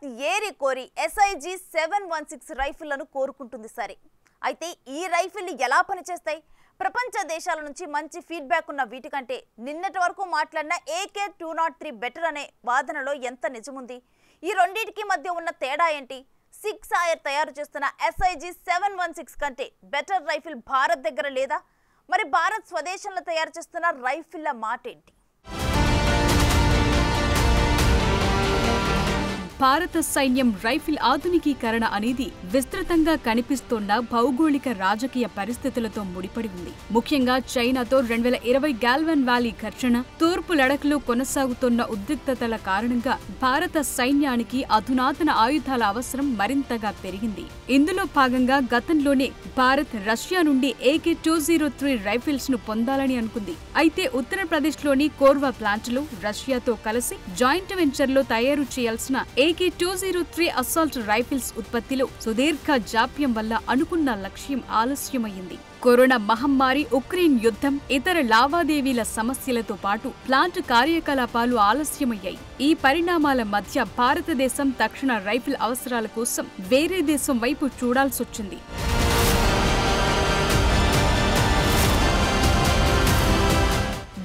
భారత్ ఏరి కోరి SIG 716 రైఫిళ్లను కోరుకుంటుంది సరే. అయితే ఈ రైఫిళ్లు ఎలా పనిచేస్తాయి? ప్రపంచ దేశాల నుంచి మంచి ఫీడ్‌బ్యాక్ ఉన్న వీటికంటే నిన్నటి వరకు మాట్లాడిన AK-203 బెటర్ అనే వాదనలో ఎంత నిజముంది? ఈ రెండింటికి మధ్య ఉన్న తేడా ఏంటి? సిక్స్ ఆయర్ తయారు చేస్తున్న SIG 716 కంటే బెటర్ రైఫిల్ భారత్ దగ్గర లేదా? మరి భారత్ స్వదేశంలో తయారు చేస్తున్న రైఫిళ్ల మాట ఏంటి? భారత సైన్యం రైఫిల్ ఆధునికీకరణ అనేది విస్తృతంగా కనిపిస్తోన్న భౌగోళిక రాజకీయ పరిస్థితులతో ముడిపడి ఉంది. ముఖ్యంగా చైనాతో 2020 గాల్వన్ వ్యాలీ ఘర్షణ, తూర్పు లడఖ్లో కొనసాగుతున్న ఉద్రిక్తతల కారణంగా భారత సైన్యానికి అధునాతన ఆయుధాల అవసరం మరింతగా పెరిగింది. ఇందులో భాగంగా గతంలోనే భారత్ రష్యా నుండి AK-203 రైఫిల్స్ ను పొందాలని అనుకుంది. అయితే ఉత్తరప్రదేశ్లోని కోర్వా ప్లాంట్లో రష్యాతో కలిసి జాయింట్ వెంచర్లో తయారు చేయాల్సిన AK-203 అసాల్ట్ రైఫిల్స్ ఉత్పత్తిలో సుదీర్ఘ జాప్యం వల్ల అనుకున్న లక్ష్యం ఆలస్యమైంది. కరోనా మహమ్మారి, ఉక్రెయిన్ యుద్ధం, ఇతర లావాదేవీల సమస్యలతో పాటు ప్లాంట్ కార్యకలాపాలు ఆలస్యమయ్యాయి. ఈ పరిణామాల మధ్య భారతదేశం తక్షణ రైఫిల్ అవసరాల కోసం వేరే దేశం వైపు చూడాల్సొచ్చింది.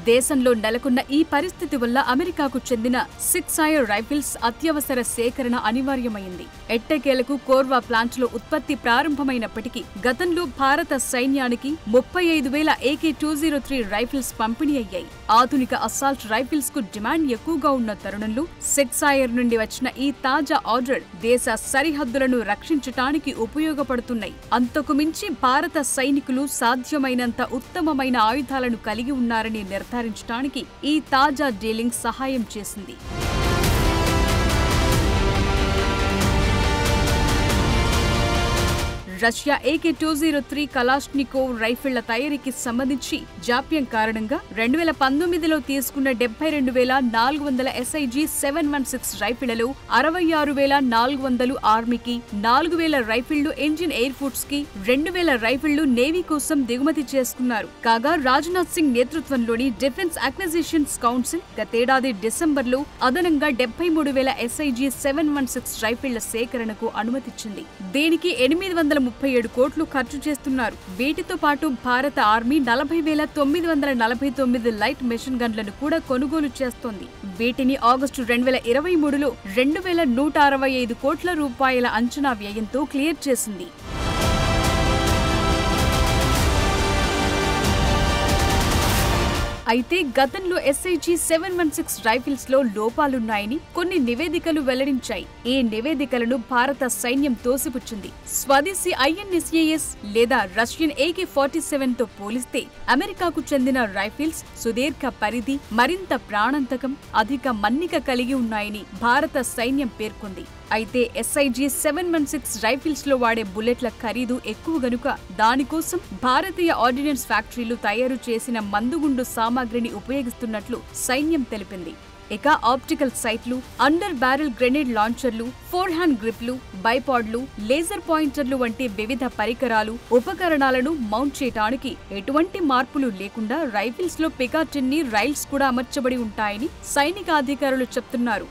దేశంలో నెలకొన్న ఈ పరిస్థితి వల్ల అమెరికాకు చెందిన సిక్స్ ఆయర్ రైఫిల్స్ అత్యవసర సేకరణ అనివార్యమైంది. ఎట్టకేలకు కోర్వా ప్లాంట్లో ఉత్పత్తి ప్రారంభమైనప్పటికీ గతంలో భారత సైన్యానికి 35,000 AK-203 రైఫిల్స్ పంపిణీ అయ్యాయి. ఆధునిక అసాల్ట్ రైఫిల్స్ కు డిమాండ్ ఎక్కువగా ఉన్న తరుణంలో సిక్స్ ఆయర్ నుండి వచ్చిన ఈ తాజా ఆర్డర్ దేశ సరిహద్దులను రక్షించటానికి ఉపయోగపడుతున్నాయి. అంతకు మించి భారత సైనికులు సాధ్యమైనంత ఉత్తమమైన ఆయుధాలను కలిగి ఉన్నారని నిర్ధారించడానికి ఈ తాజా డీలింగ్ సహాయం చేసింది. రష్యా AK-203 కలాష్నికోవ్ రైఫిళ్ల తయారీకి సంబంధించి జాప్యం కారణంగా 2019లో తీసుకున్న 72,400 SIG 716 రైఫిళ్లలో 66,400 ఆర్మీకి, 4,000 రైఫిళ్లు ఇండియన్ ఎయిర్ ఫోర్స్ కి, 2,000 రైఫిళ్లు నేవీ కోసం దిగుమతి చేసుకున్నారు. కాగా రాజ్నాథ్ సింగ్ నేతృత్వంలోని డిఫెన్స్ అక్విజిషన్స్ కౌన్సిల్ గతేడాది డిసెంబర్లో అదనంగా 73,000 SIG 716 రైఫిళ్ల సేకరణకు అనుమతిచ్చింది. దీనికి 837 కోట్లు ఖర్చు చేస్తున్నారు. వీటితో పాటు భారత ఆర్మీ 40,949 లైట్ మెషిన్ గన్లను కూడా కొనుగోలు చేస్తోంది. వీటిని ఆగస్టు 2023లో 2,165 కోట్ల రూపాయల అంచనా వ్యయంతో క్లియర్ చేసింది. అయితే గతంలో SIG 716 రైఫిల్స్ లో లోపాలున్నాయని కొన్ని నివేదికలు వెల్లడించాయి. ఈ నివేదికలను భారత సైన్యం తోసిపుచ్చింది. స్వదేశీ INSAS లేదా రష్యన్ AK-47 తో పోలిస్తే అమెరికాకు చెందిన రైఫిల్స్ సుదీర్ఘ పరిధి, మరింత ప్రాణాంతకం, అధిక మన్నిక కలిగి ఉన్నాయని భారత సైన్యం పేర్కొంది. అయితే SIG 716 రైఫిల్స్ లో వాడే బుల్లెట్ల ఖరీదు ఎక్కువ గనుక దానికోసం భారతీయ ఆర్డినెన్స్ ఫ్యాక్టరీలు తయారు చేసిన మందుగుండు సామాగ్రిని ఉపయోగిస్తున్నట్లు సైన్యం తెలిపింది. ఇక ఆప్టికల్ సైట్లు, అండర్ బ్యారెల్ గ్రెనేడ్ లాంచర్లు, ఫోర్ హ్యాండ్ గ్రిప్లు, బైపాడ్లు, లేజర్ పాయింటర్లు వంటి వివిధ పరికరాలు, ఉపకరణాలను మౌంట్ చేయడానికి ఎటువంటి మార్పులు లేకుండా రైఫిల్స్ లో పికాటిన్ని రైల్స్ కూడా అమర్చబడి ఉంటాయని సైనిక అధికారులు చెప్తున్నారు.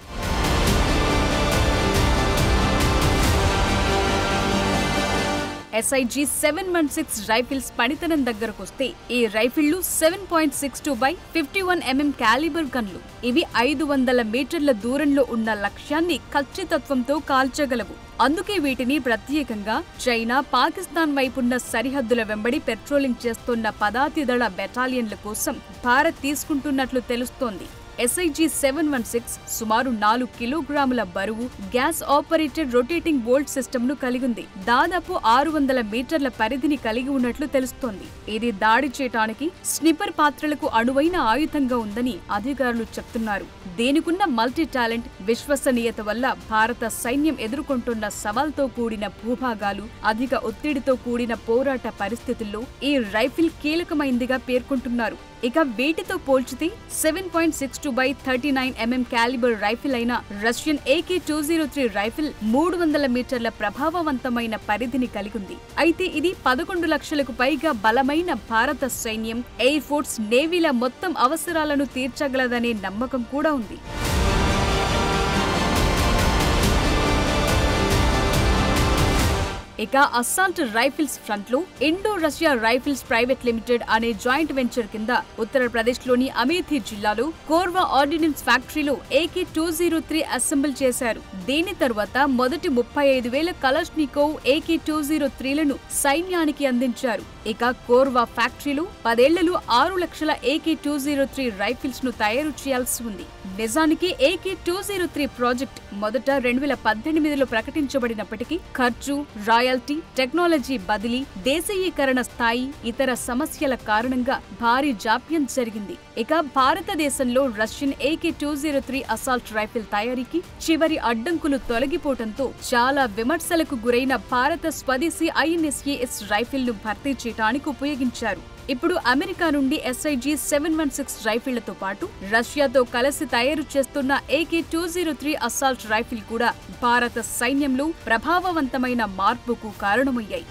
SIG 716 రైఫిల్స్ పనితనం దగ్గరకొస్తే ఈ రైఫిళ్లు 7.62x51 mm క్యాలిబర్ గన్లు. ఇవి 500 మీటర్ల దూరంలో ఉన్న లక్ష్యాన్ని ఖచ్చితత్వంతో కాల్చగలవు. అందుకే వీటిని ప్రత్యేకంగా చైనా, పాకిస్తాన్ వైపున్న సరిహద్దుల వెంబడి పెట్రోలింగ్ చేస్తున్న పదాతిదళ బెటాలియన్ల కోసం భారత్ తీసుకుంటున్నట్లు తెలుస్తోంది. SIG 716 సుమారు 4 కిలోగ్రాముల బరువు, gas operated rotating bolt system ను కలిగింది. దాదాపు 600 మీటర్ల పరిధిని కలిగి ఉన్నట్లు తెలుస్తోంది. ఇది దాడి చేయటానికి స్నిపర్ పాత్రలకు అనువైన ఆయుధంగా ఉందని అధికారులు చెప్తున్నారు. దీనికున్న మల్టీ టాలెంట్, విశ్వసనీయత వల్ల భారత సైన్యం ఎదుర్కొంటున్న సవాల్తో కూడిన భూభాగాలు, అధిక ఒత్తిడితో కూడిన పోరాట పరిస్థితుల్లో ఈ రైఫిల్ కీలకమైందిగా పేర్కొంటున్నారు. ఇక వీటితో పోల్చితే 7.62x39 mm క్యాలిబర్ రైఫిల్ అయిన రష్యన్ AK-203 రైఫిల్ 300 మీటర్ల ప్రభావవంతమైన పరిధిని కలిగింది. అయితే ఇది 11 లక్షలకు పైగా బలమైన భారత సైన్యం, ఎయిర్ ఫోర్స్, నేవీల మొత్తం అవసరాలను తీర్చగలదనే నమ్మకం కూడా ఉంది. ఇక అస్సాల్ట్ రైఫిల్స్ ఫ్రంట్ లో Indo Russia rifles private limited అనే జాయింట్ వెంచర్ కింద ఉత్తరప్రదేశ్ లోని అమేథీ జిల్లాలో కోర్వా ఆర్డినెన్స్ ఫ్యాక్టరీలో AK-203 అసెంబుల్ చేశారు. దీని తరువాత మొదటి 35,000 కలష్నికోవ్ AK-203లను సైన్యానికి అందించారు. ఇక కోర్వా ఫ్యాక్టరీలో 10 ఏళ్లలో 6 లక్షల AK-203 రైఫిల్స్ ను తయారు చేయాల్సి ఉంది. నిజానికి AK-203 ప్రాజెక్ట్ మొదట 2018లో ప్రకటించబడినప్పటికీ ఖర్చు, రాయల్టీ, టెక్నాలజీ బదిలీ, దేశీయీకరణ స్థాయి, ఇతర సమస్యల కారణంగా భారీ జాప్యం జరిగింది. ఇక భారతదేశంలో రష్యన్ AK-203 అసాల్ట్ రైఫిల్ తయారీకి చివరి అడ్డంకులు తొలగిపోవడంతో చాలా విమర్శలకు గురైన భారత స్వదేశీ INSAS రైఫిల్ ను భర్తీ చేయడానికి ఉపయోగించారు. ఇప్పుడు అమెరికా నుండి SIG-716 రైఫిళ్లతో పాటు రష్యాతో కలిసి తయారు చేస్తున్న AK-203 అసాల్ట్ రైఫిల్ కూడా భారత సైన్యంలో ప్రభావవంతమైన మార్పుకు కారణమయ్యాయి.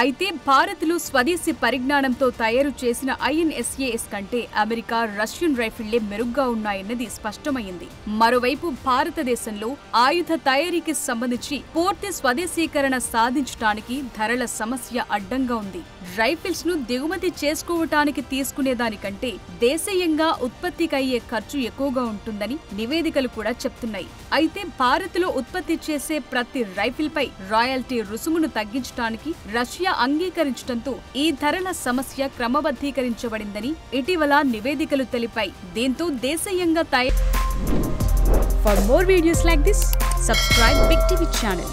అయితే భారత్లో స్వదేశీ పరిజ్ఞానంతో తయారు చేసిన INSAS కంటే అమెరికా, రష్యన్ రైఫిళ్లే మెరుగ్గా ఉన్నాయన్నది స్పష్టమైంది. మరోవైపు భారతదేశంలో ఆయుధ తయారీకి సంబంధించి పూర్తి స్వదేశీకరణ సాధించడానికి ధరల సమస్య అడ్డంగా ఉంది. రైఫిల్స్ ను దిగుమతి చేసుకోవటానికి తీసుకునేదానికంటే దేశీయంగా ఉత్పత్తికయ్యే ఖర్చు ఎక్కువగా ఉంటుందని నివేదికలు కూడా చెప్తున్నాయి. అయితే భారత్లో ఉత్పత్తి చేసే ప్రతి రైఫిల్ పై రాయల్టీ రుసుమును తగ్గించడానికి రష్యా అంగీకరించడంతో ఈ ధరల సమస్య క్రమబద్ధీకరించబడిందని ఇటీవల నివేదికలు తెలిపాయి. దీంతో దేశీయంగా For more videos like this, subscribe Big TV channel.